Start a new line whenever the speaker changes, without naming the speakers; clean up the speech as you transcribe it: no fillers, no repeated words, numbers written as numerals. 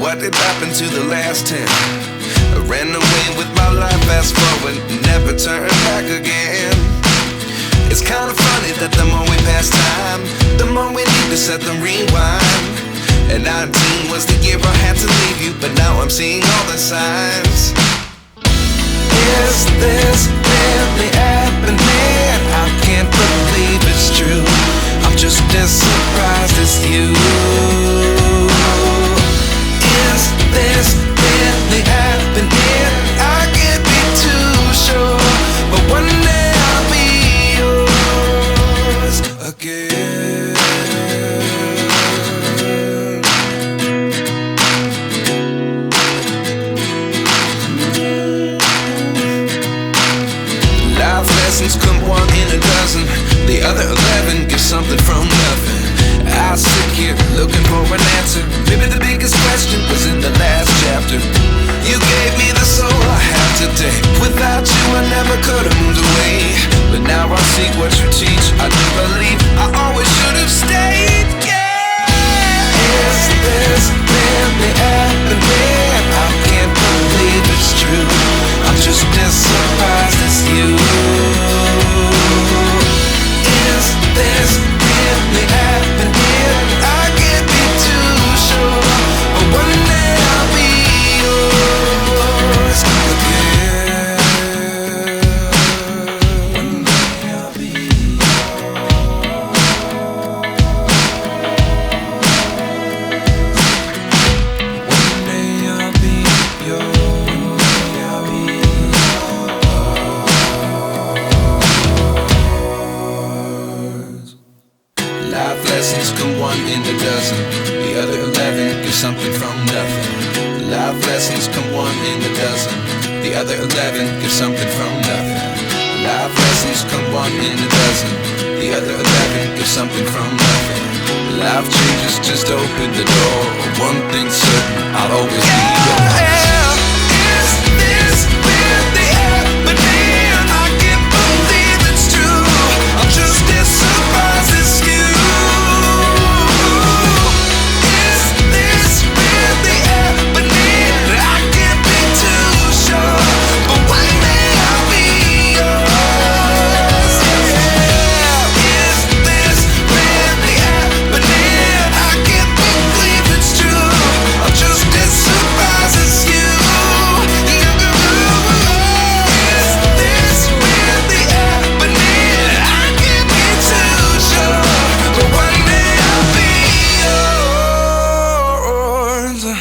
what did happen to the last 10? I ran away with my life, fast forward, never turn back again. It's kind of funny that the more we pass time, the more we need to set them rewind. And 19 was the year I had to leave you, but now I'm seeing all the signs. Is this really happening? I can't believe it's true. I'm just as surprised as you. Is this really happening? I can't be too sure, but one day I'll be yours again. Life lessons come one in a dozen. The other 11 get something from nothing. I sit here looking for an answer. Maybe the biggest question was in the last chapter. You gave me the soul I have today. Without you I never could have moved away. But now I see what you teach. I do believe I always should have stayed. Yeah. Is this really happening? I can't believe it's true. I'm just as surprised as you. Is this really happening? I can't be too sure, but one day I'll be yours again. One day I'll be yours. One day I'll be yours. One day I'll be yours. Life lessons come one in a dozen. The other 11 give something from nothing. Life lessons come one in a dozen. The other 11 give something from nothing. Life lessons come one in a dozen. The other 11 give something from nothing. Life changes just open the door. One thing's certain, I'll always be